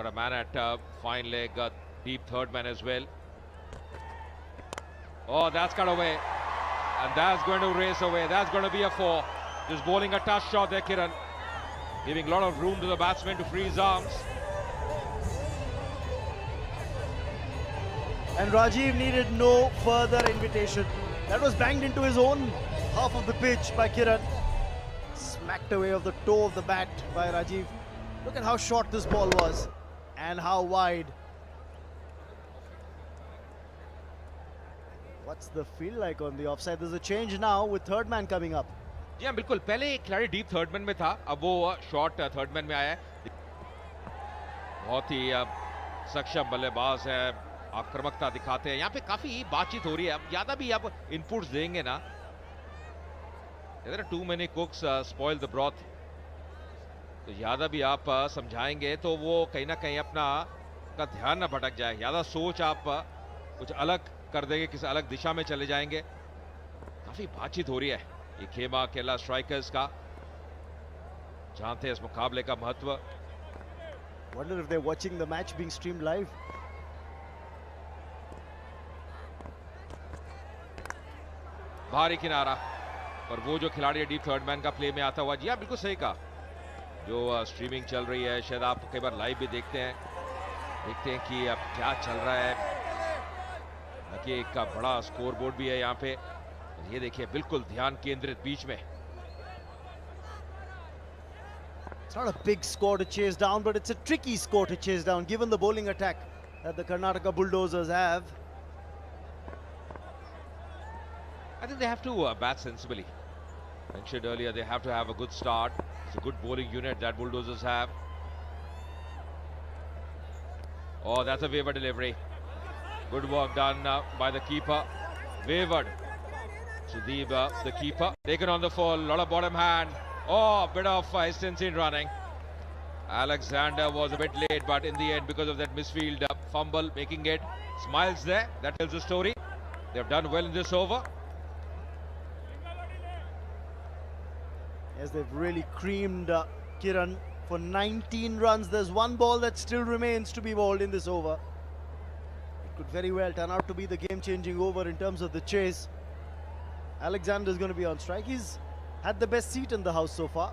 got a man at fine leg, deep third man as well. Oh, that's cut away. And that's going to race away. That's going to be a 4. Just bowling a tough shot there, Kiran. Giving a lot of room to the batsman to free his arms. And Rajeev needed no further invitation. That was banged into his own half of the pitch by Kiran. Smacked away off the toe of the bat by Rajeev. Look at how short this ball was and how wide. What's the feel like on the offside? There's a change now with third man coming up. जी हाँ बिल्कुल, पहले एक खिलाड़ी deep third man में था, अब वो short third man में आया है. बहुत ही सक्षम बल्लेबाज है, आक्रामकता दिखाते हैं. यहाँ पे काफी बातचीत हो रही है. अब ज्यादा भी आप इनपुट्स देंगे ना, too many cooks spoil the broth, तो ज्यादा भी आप समझाएंगे तो वो कहीं ना कहीं अपना का ध्यान ना भटक जाए. ज्यादा सोच आप कुछ अलग कर देंगे, किसी अलग दिशा में चले जाएंगे. काफी बातचीत हो रही है. ये खेमा केला स्ट्राइकर्स का, जानते हैं इस मुकाबले का महत्व. Wonder if they're watching the match being streamed live. भारी किनारा, और वो जो खिलाड़ी डीप थर्ड मैन का प्ले में आता हुआ. जी हाँ बिल्कुल सही कहा. जो स्ट्रीमिंग चल रही है, शायद आप कई बार लाइव भी देखते हैं कि अब क्या चल रहा है. देखिए एक का बड़ा स्कोर बोर्ड भी है यहाँ पे. ये देखिए बिल्कुल ध्यान केंद्रित बीच में. It's not a big score to chase down, but it's a tricky score to chase down given the bowling attack that the Karnataka Bulldozers have. I think they have to bat sensibly. Mentioned earlier, they have to have a good start. It's a good bowling unit that Bulldozers have. Oh, that's a waiver delivery. Good work done by the keeper. Wavered. Sudeep, the keeper, taken on the full. Lot of bottom hand. Oh, bit of hesitancy in running. Alexander was a bit late, but in the end, because of that misfield fumble, making it. Smiles there. That tells the story. They've done well in this over. Yes, they've really creamed Kiran for 19 runs. There's one ball that still remains to be bowled in this over. It could very well turn out to be the game-changing over in terms of the chase. Alexander is going to be on strike. He's had the best seat in the house so far.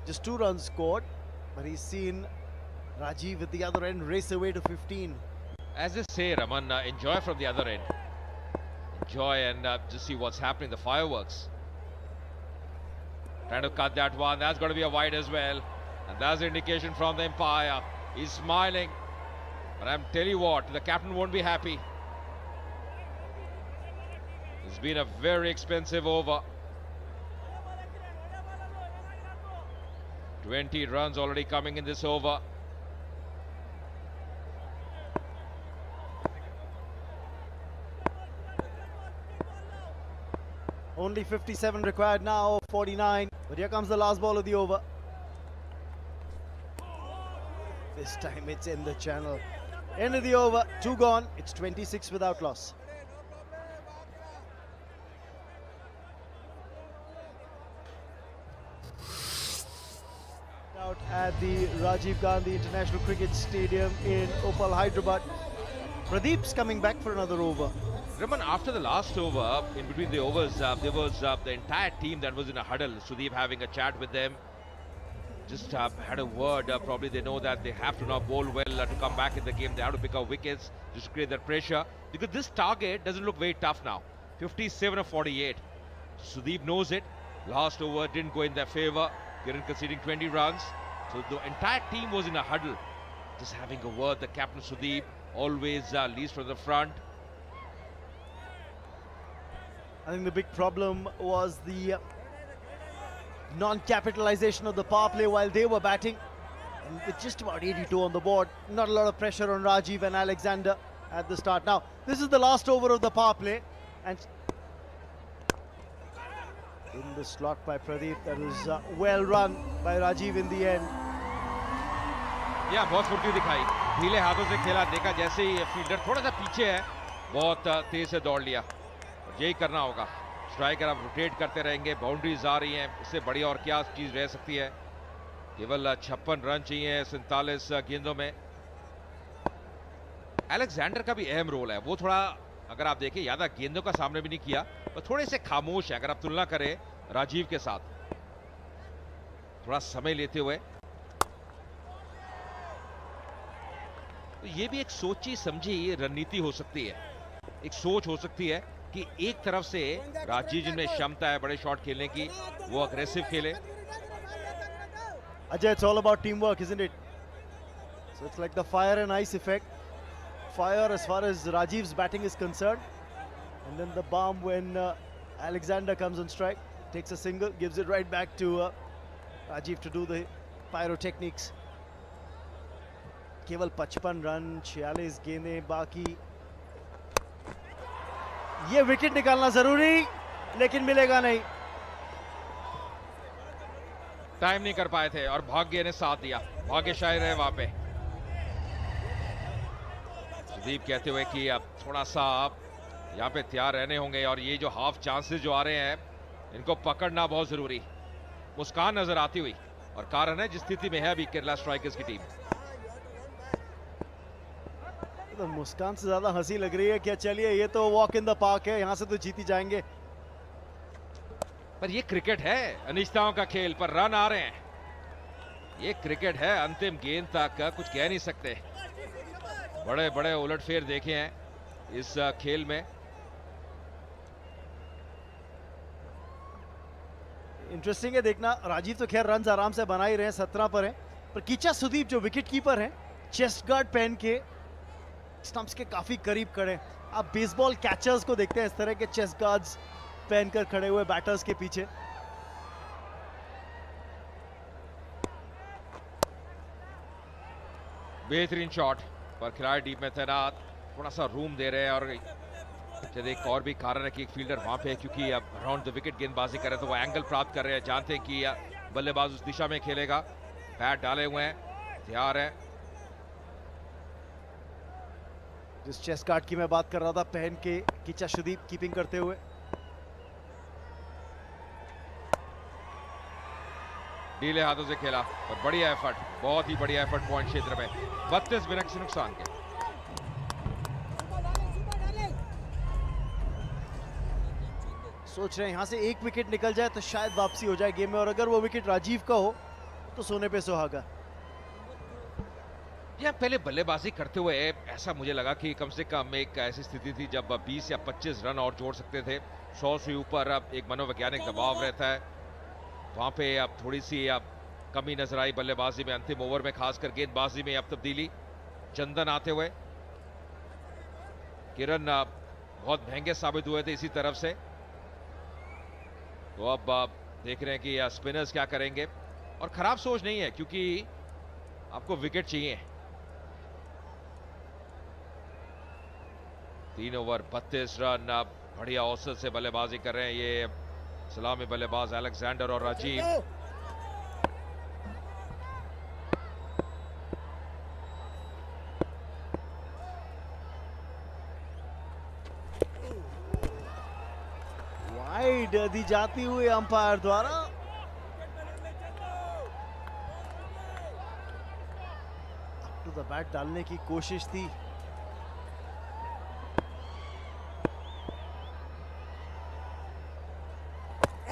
Just 2 runs scored, but he's seen Rajeev at the other end race away to 15. As they say, Raman, enjoy from the other end. Enjoy and just see what's happening, the fireworks. Trying to cut that one. That's going to be a wide as well. And that's the indication from the umpire. He's smiling. But I'm telling you what, the captain won't be happy. It's been a very expensive over. 20 runs already coming in this over. Only 57 required now, 49. But here comes the last ball of the over. This time it's in the channel. End of the over, 2 gone. It's 26 without loss. Out at the Rajiv Gandhi International Cricket Stadium in Opal, Hyderabad. Pradeep's coming back for another over. Raman, after the last over, in between the overs, there was the entire team that was in a huddle. Sudeep having a chat with them. Just had a word. Probably they know that they have to now bowl well to come back in the game. They have to pick up wickets just to create that pressure. Because this target doesn't look very tough now. 57 of 48. Sudeep knows it. Last over didn't go in their favor. Kiran conceding 20 runs. So the entire team was in a huddle. Just having a word. The captain Sudeep always leads from the front. I think the big problem was the non-capitalization of the power play while they were batting. And with just about 82 on the board, not a lot of pressure on Rajeev and Alexander at the start. Now, this is the last over of the power play. And in the slot by Pradeep, that was well run by Rajeev in the end. या बहुत फुर्ती दिखाई, ढीले हाथों से खेला. देखा जैसे ही फील्डर थोड़ा सा पीछे है, बहुत तेज से दौड़ लिया. यही करना होगा. स्ट्राइकर अब रोटेट करते रहेंगे. बाउंड्रीज आ रही हैं, इससे बड़ी और क्या चीज रह सकती है. केवल 56 रन चाहिए 47 गेंदों में. अलेक्जेंडर का भी अहम रोल है। वो थोड़ा, अगर आप देखें, ज्यादा गेंदों का सामने भी नहीं किया, पर थोड़े से खामोश है अगर आप तुलना करें राजीव के साथ, थोड़ा समय लेते हुए। तो ये भी एक सोची समझी रणनीति हो सकती है, एक सोच हो सकती है कि एक तरफ से राजीव जिनमें क्षमता है बड़े शॉट खेलने की, वो अग्रेसिव खेले। Ajay, it's all about teamwork, isn't it? So it's like the fire and ice effect. Fire as far as Rajiv's batting is concerned, and then the bomb when Alexander comes on strike, takes a single, gives it right back to Rajiv to do the pyrotechnics. केवल 55 run, 46 गेंदें बाकी। ये wicket निकालना जरूरी, लेकिन मिलेगा नहीं। Time नहीं कर पाए थे और भाग्य ने साथ दिया, भाग्यशाली रहे वहां पे। सुदीप कहते हुए कि अब थोड़ा सा आप यहाँ पे तैयार रहने होंगे, और ये जो हाफ चांसेस जो आ रहे हैं इनको पकड़ना बहुत जरूरी। मुस्कान नजर आती हुई, और कारण है जिस स्थिति में है अभी केरला स्ट्राइकर्स की टीम। तो मुस्कान से ज्यादा हंसी लग रही है। क्या, चलिए ये तो वॉक इन द पार्क है, यहाँ से तो जीती जाएंगे। पर ये क्रिकेट है, अनिश्चितताओं का खेल, पर रन आ रहे हैं। ये क्रिकेट है, अंतिम गेंद तक कुछ कह नहीं सकते। बड़े बड़े उलटफेर देखे हैं इस खेल में। इंटरेस्टिंग है देखना। राजीव तो खैर रन आराम से बना ही रहे हैं, 17 पर हैं, पर कीचा सुदीप जो विकेट कीपर हैं, चेस्ट गार्ड पहन के स्टंप्स के काफी करीब खड़े। आप बेसबॉल कैचर्स को देखते हैं इस तरह के चेस्ट गार्ड्स पहनकर खड़े हुए बैटर्स के पीछे। बेहतरीन शॉट, पर खिलाड़ी डीप में तैनात, थोड़ा सा रूम दे रहे हैं। और एक और भी कारण है कि एक फील्डर वहां पे है, क्योंकि अब राउंड द विकेट गेंदबाजी कर रहे हैं तो वो एंगल प्राप्त कर रहे हैं, जानते हैं कि बल्लेबाज उस दिशा में खेलेगा। बैट डाले हुए हैं, तैयार है। जिस चेस्ट गार्ड की मैं बात कर रहा था पहन के कीचा सुदीप कीपिंग करते हुए। ढीले हाथों से खेला और बढ़िया एफर्ट, बहुत ही बढ़िया एफर्ट पॉइंट क्षेत्र में। 32 बिना किसी नुकसान के। सोच रहे हैं यहाँ से एक विकेट निकल जाए तो शायद वापसी हो जाए गेम में, और अगर वो विकेट राजीव का हो तो सोने पे सुहागा। या पहले बल्लेबाजी करते हुए ऐसा मुझे लगा कि कम से कम एक ऐसी स्थिति थी जब 20 या 25 रन और जोड़ सकते थे। 100 से ऊपर अब एक मनोवैज्ञानिक दबाव रहता है, वहां पे अब थोड़ी सी अब कमी नजर आई बल्लेबाजी में। अंतिम ओवर में खासकर गेंदबाजी में अब तब्दीली। चंदन आते हुए, किरण बहुत महंगे साबित हुए थे इसी तरफ से। तो अब देख रहे हैं कि स्पिनर्स क्या करेंगे, और खराब सोच नहीं है क्योंकि आपको विकेट चाहिए। 3 ओवर 32 रन, बढ़िया औसत से बल्लेबाजी कर रहे हैं ये सलामी बल्लेबाज अलेक्जेंडर और राजीव। वाइड दी जाती हुई अंपायर द्वारा। अप टू द बैट डालने की कोशिश थी।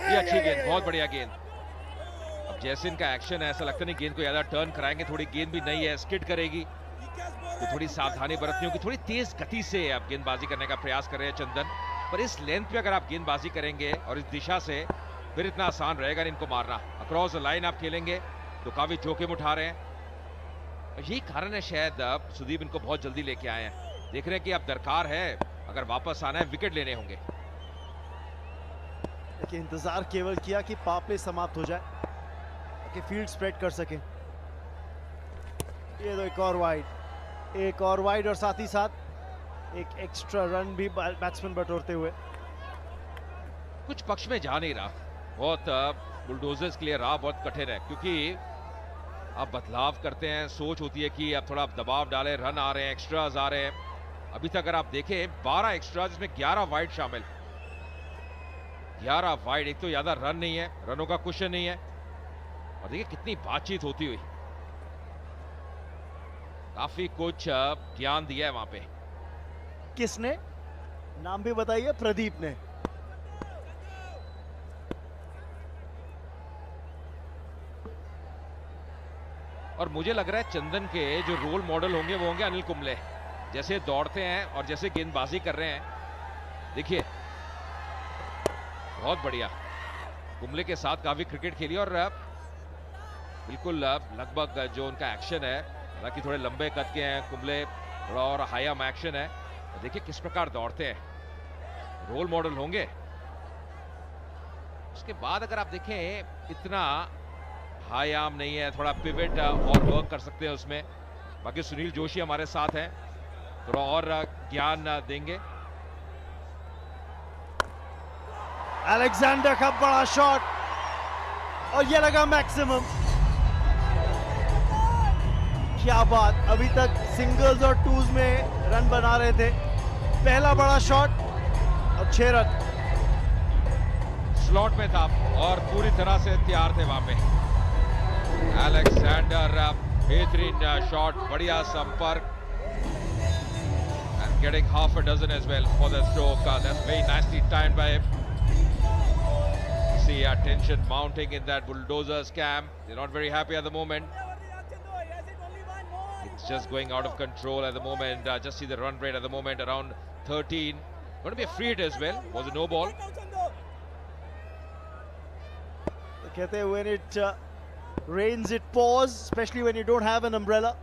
ये अच्छी गेंद, बहुत बढ़िया गेंद। अब जैसे इनका एक्शन है, ऐसा लगता नहीं गेंद को ज्यादा टर्न कराएंगे। थोड़ी गेंद भी नहीं है, स्किड करेगी तो थोड़ी सावधानी बरतनी होगी। थोड़ी तेज गति से अब गेंदबाजी करने का प्रयास कर रहे हैं चंदन, पर इस लेंथ पे अगर आप गेंदबाजी करेंगे और इस दिशा से, फिर इतना आसान रहेगा नहीं इनको मारना। अक्रॉस द लाइन आप खेलेंगे तो काफी जोखिम उठा रहे हैं। यही कारण है शायद अब सुदीप इनको बहुत जल्दी लेके आए हैं। देख रहे हैं कि अब दरकार है, अगर वापस आना है विकेट लेने होंगे। देखिए इंतजार केवल किया कि पावर प्ले समाप्त हो जाए ताकि फील्ड स्प्रेड कर सके। ये तो एक और वाइड, और साथ ही साथ एक एक्स्ट्रा रन भी बैट्समैन बटोरते हुए। कुछ पक्ष में जा नहीं रहा, बहुत बुलडोजर्स के लिए राह बहुत कठिन है, क्योंकि आप बदलाव करते हैं, सोच होती है कि अब थोड़ा दबाव डालें, रन आ रहे हैं, एक्स्ट्राज आ रहे हैं। अभी तक अगर आप देखें 12 एक्स्ट्राज, इसमें 11 वाइड शामिल। 11 वाइड, एक तो ज्यादा रन नहीं है, रनों का क्वेश्चन नहीं है, और देखिए कितनी बातचीत होती हुई। काफी कुछ ज्ञान दिया है वहां पे। किसने? नाम भी बताइए। प्रदीप ने। और मुझे लग रहा है चंदन के जो रोल मॉडल होंगे वो होंगे अनिल कुंबले। जैसे दौड़ते हैं और जैसे गेंदबाजी कर रहे हैं, देखिए बहुत बढ़िया। कुंबले के साथ काफी क्रिकेट खेली और बिल्कुल लगभग जो उनका एक्शन है, हालांकि थोड़े लंबे कद के हैं कुंबले, थोड़ा और हाई एक्शन है। देखिए किस प्रकार दौड़ते हैं, रोल मॉडल होंगे। उसके बाद अगर आप देखें इतना हाई आर्म नहीं है, थोड़ा पिवट और वर्क कर सकते हैं उसमें। बाकी सुनील जोशी हमारे साथ हैं, थोड़ा और ज्ञान देंगे। अलेक्जेंडर का बड़ा शॉट और ये लगा मैक्सिमम। क्या बात, अभी तक सिंगल्स और टूज में रन बना रहे थे, पहला बड़ा शॉट और 6 रन। स्लॉट में था और पूरी तरह से तैयार थे वहां पे। अलेक्जेंडर बेहतरीन शॉट, बढ़िया संपर्क, and getting half a dozen as well for the stroke. That's very nicely timed by him. See tension mounting in that Bulldozers camp. They're not very happy at the moment. It's just going out of control at the moment. Just see the run rate at the moment, around 13. Going to be a free hit as well. Was a no ball. When it rains, it pours, especially when you don't have an umbrella.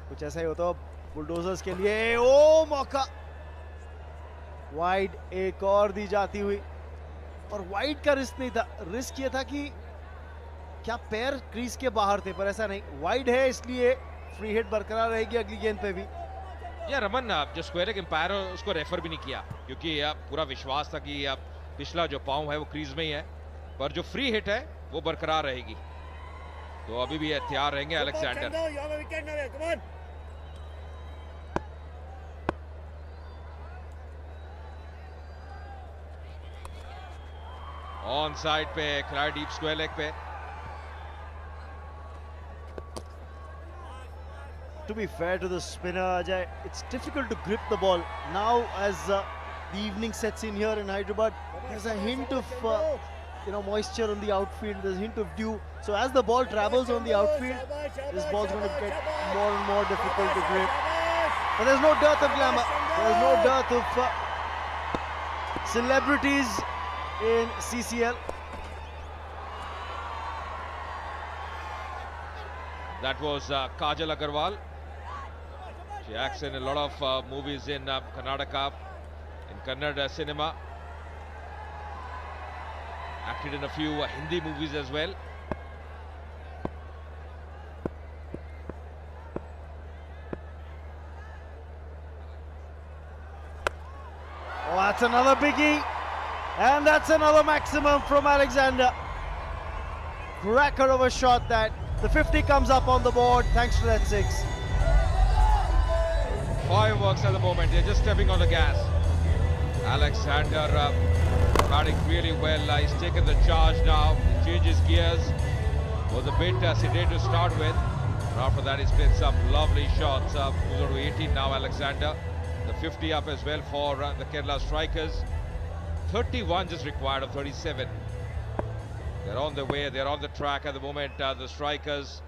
कुछ ऐसा ही होता bulldozers के लिए। ओ मौका, wide एक और दी जाती हुई, और वाइड का रिस्क नहीं था। रिस्क ये था कि क्या पैर क्रीज के बाहर थे, पर ऐसा नहीं, वाइड है इसलिए फ्री हिट बरकरार रहेगी अगली गेंद पे भी। या रमन जो स्क्वायर एक एम्पायर उसको रेफर भी नहीं किया, क्योंकि पूरा विश्वास था कि पिछला जो पांव है वो क्रीज में ही है, पर जो फ्री हिट है वो बरकरार रहेगी। तो अभी भी तैयार रहेंगे अलेक्जेंडर। ऑन साइड पे खिलाड़ी डीप स्क्वायर लेग पे। To be fair to the spinner, Ajay, it's difficult to grip the ball. Now as the evening sets in here in Hyderabad, there's a hint of moisture on the outfield, there's a hint of dew. So as the ball travels on the outfield, this ball's going to get more and more difficult to grip. But there's no dearth of glamour, there's no dearth of celebrities in CCL. That was Kajal Agarwal. She acts in a lot of movies in Karnataka, in Kannada cinema. Acted in a few Hindi movies as well. Oh, that's another biggie. And that's another maximum from Alexander. Cracker of a shot that. The 50 comes up on the board thanks to that 6. Fireworks at the moment. They're just stepping on the gas. Alexander batting really well. He's taken the charge now. He changes gears. Was a bit sedate to start with. But after that, he's played some lovely shots. Moves on to 18 now, Alexander. The 50 up as well for the Kerala strikers. 31 just required of 37. They're on the way, they're on the track at the moment, the strikers.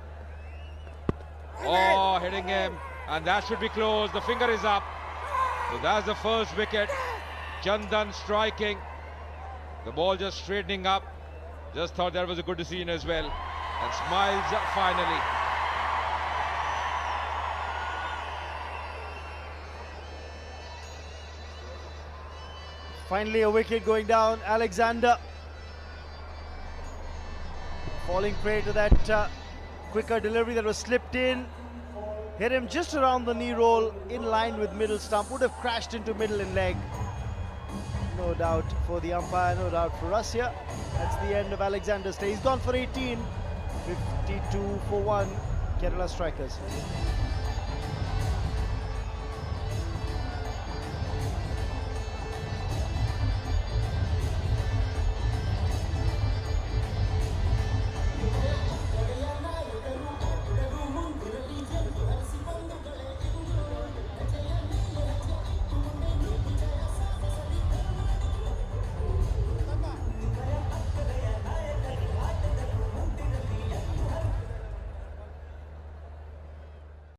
Oh, hitting him, and that should be close. The finger is up. So that's the first wicket. Chandan striking. The ball just straightening up. Just thought that was a good decision as well. And smiles finally. Finally a wicket going down. Alexander falling prey to that quicker delivery that was slipped in. Hit him just around the knee roll, in line with middle stump. Would have crashed into middle and leg. No doubt for the umpire, no doubt for us here. That's the end of Alexander's stay. He's gone for 18. 52 for 1, Kerala strikers.